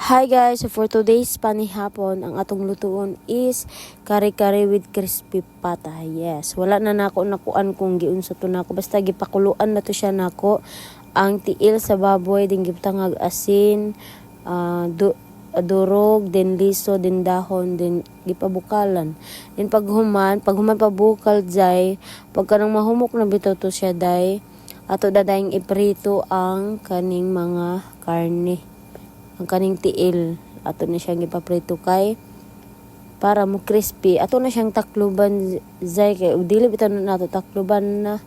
Hi guys, so for today's panihapon, ang atong lutuon is kare-kare with crispy pata. Yes, wala na nako nakuan kung giunsa to nako, basta gipakuluan na to siya nako. Ang tiil sa baboy din gibtangag asin, durog, din liso, din dahon, din gipabukalan. Din paghuman pabukal jay, pagka nang mahumok na bitaw to siya day, ato dadayng iprito ang kaning mga karne. Ang kaning tiil ato na siyang ipaprito kay para mo crispy. Ato na siyang takluban zay kay dili bitan nato takluban na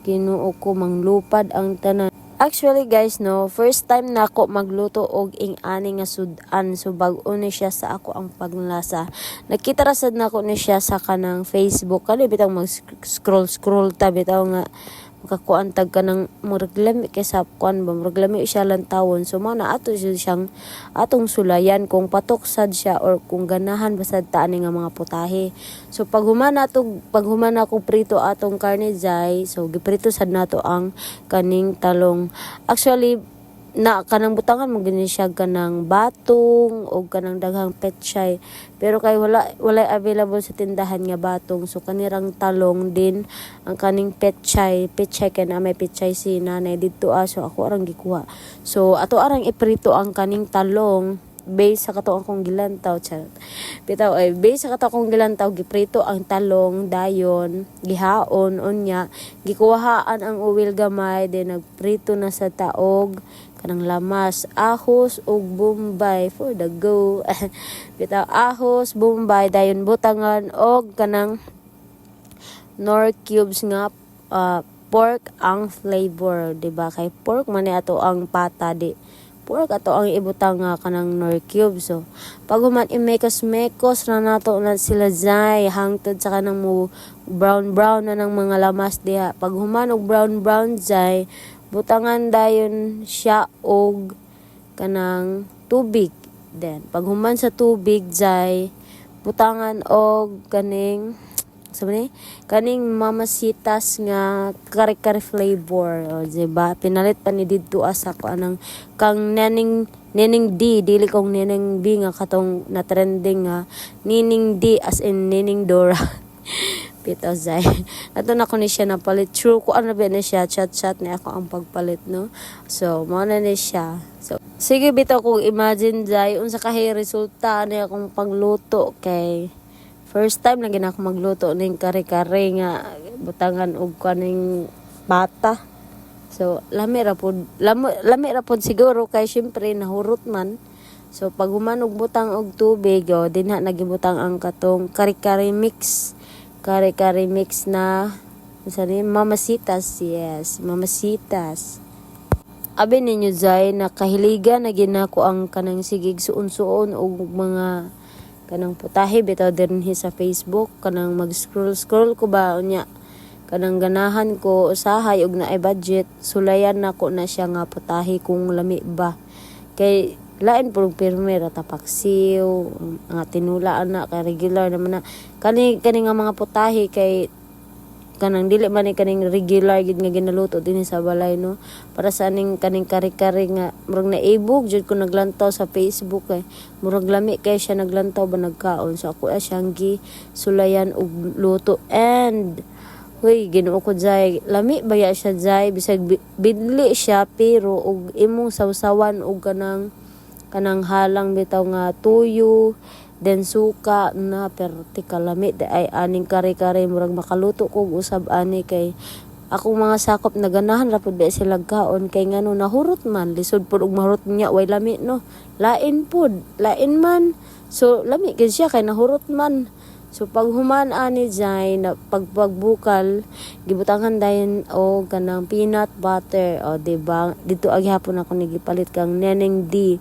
Ginoo ko manglupad ang tanan. Actually guys no, first time nako magluto og ing-ani nga sudan, so bag-o ni siya sa ako ang paglasa. Nakita ra sad nako ni siya sa kanang Facebook, kali bitaw mag scroll ta bitaw nga makakuan tag ka ng muraglami kaysa kuan ba muraglami siya lang tawon, so mao na ato siyang atong sulayan kung patok sad siya or kung ganahan basad ta ani nga mga putahe. So pag human ako prito atong karne jay, so giprito sad nato ang kaning talong. Actually na kanang butangan mo gini siya kanang batong o kanang daghang petchay, pero kay wala available sa tindahan nga batong, so kanirang talong din ang kaning petchay kay na may petchay si nanay didto so ako arang gikuha. So ato arang iprito ang kaning talong base sa kato akong gilantaw base sa kato akong gilantaw giprito ang talong dayon gihaon unya gikuhaan ang uwil gamay then nagprito na sa taog kanang lamas, ahos ug bombay for the go. Bitaw ahos, bombay dayon butangan og kanang nor cubes nga pork ang flavor, diba? Kay pork man ato ang pata di. Pork ato ang ibutang nga kanang nor cubes. So pag human imekos-mekos na nato na sila zay hangtod sa kanang mo brown na ng mga lamas diha. Pag human og brown zay butangan dayon siya og kanang tubig. Then pag human sa tubig jay butangan og kaning kaning mamasitas nga kare-kare flavor, o diba? Pinalit pa ni didto asa ko anang kang nening D, dili kong nening B nga katong na trending nga nening D as in nening Dora. Pito zay. Ato na ko ni siya napalit. True ko ano ba na siya. Chat ni ako ang pagpalit, no? So, mo na ni siya. So, sige bitaw kung imagine zay. Unsa kahi resulta ni akong pagluto kay first time na ako magluto ning kare-kare nga butangan og kaning bata. So, lami ra pod siguro kay syempre nahurot man. So, pag humanog butang og tubig, dinha nagibutang ang katong kare-kare mix na mamasitas. Yes, mamasitas. Abi ninyo zay nakahiligan na ginako ang kanang sigig suon-suon og mga kanang putahe bitaw dinhi sa Facebook, kanang mag-scroll ko ba unya kanang ganahan ko usahay og naay budget, sulayan nako na siya nga putahe kung lami ba. Kay lain purong pirme rata paksiw nga tinulaan na kay regular naman na kani nga mga putahe kay kanang dili man ni kaning regular gid nga ginaluto dinhi sa balay, no? Para sa aning kaning kare-kare nga murag naibog jud ko naglantaw sa Facebook kay murag lami kay siya naglantaw ba nagkaon, so ako siyang gi sulayan og luto. And hoy Ginoo ko jay lami baya siya jay bisag bidli siya pero og imong sawsawan og kanang halang bitaw nga tuyo then suka na perti kalami ay aning kare-kare murag makaluto ko usab ani kay akong mga sakop na ganahan ra pud sila kaon kay ngano nahurot man lisod pud og mahurot niya way lami, no? Lain man, so lami gid siya kay nahurot man. So pag human ani jay na pagbukal gibutangan dayon o kanang peanut butter, o diba dito aghapon ako nigipalit kang neneng D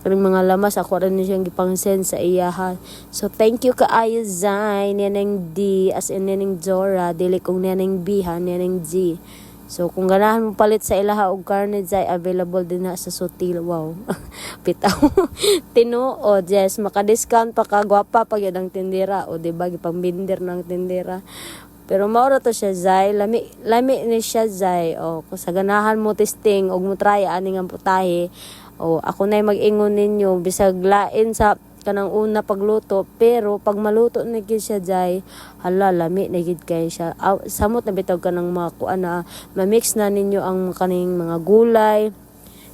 kanang mga lamas ako rin siyang gipangsen sa iyaha. So thank you kaayo zay neneng D as in neneng Zora, dili kong neneng B ha, neneng G. So kung ganahan mo palit sa ilaha og karne jay available din na sa Sutil. Wow. Pitaw. Tinuod, yes, maka-discount pa ka gwapa pag yun ang tindera, o diba gipangbinder ng tindera. Pero maura to siya zay, lami ni siya zay, o kung sa ganahan mo testing og mo try ani nga putahe, O ako nay mag-ingon ninyo bisag lain sa kanang una pagluto, pero pag maluto na gid siya jay, hala lami na gid kay siya. Samot na bitaw kanang mga kuan na ma-mix na ninyo ang kaning mga gulay.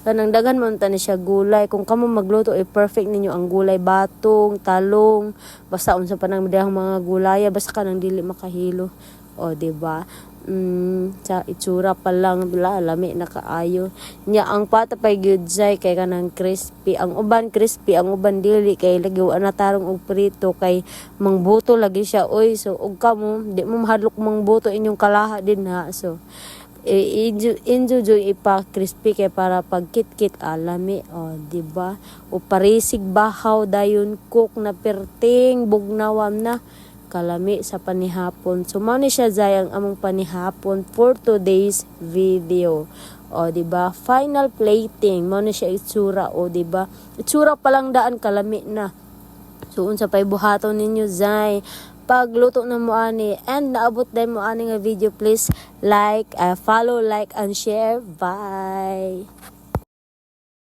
Kanang daghan man ta ni siya gulay. Kung kamo magluto perfect ninyo ang gulay, batong, talong, basta unsa pa nang dahang mga gulaya, basta kanang dili makahilo. O di ba? Sa itsura pa lang lami na kaayo nya ang pata pay gyud jay kay kanang crispy, ang uban crispy, ang uban dili kay lagyo na tarong og prito kay mangbuto lagi siya oy. So og kamo di mo mahadlok mangbuto inyong kalaha din ha. So enjoy ipa crispy kay para pagkit-kit alami o di ba, o parisig bahaw dayon cook na perting bugnawam na kalami sa panihapon. So mao ni siya jay ang among panihapon for today's video. O di ba? Final plating mao ni siya itsura, o di ba? Itsura pa lang daan kalami na. So unsa pay buhaton ninyo jay pagluto na mo ani, and naabot din mo ani nga video, please like, follow, like and share. Bye.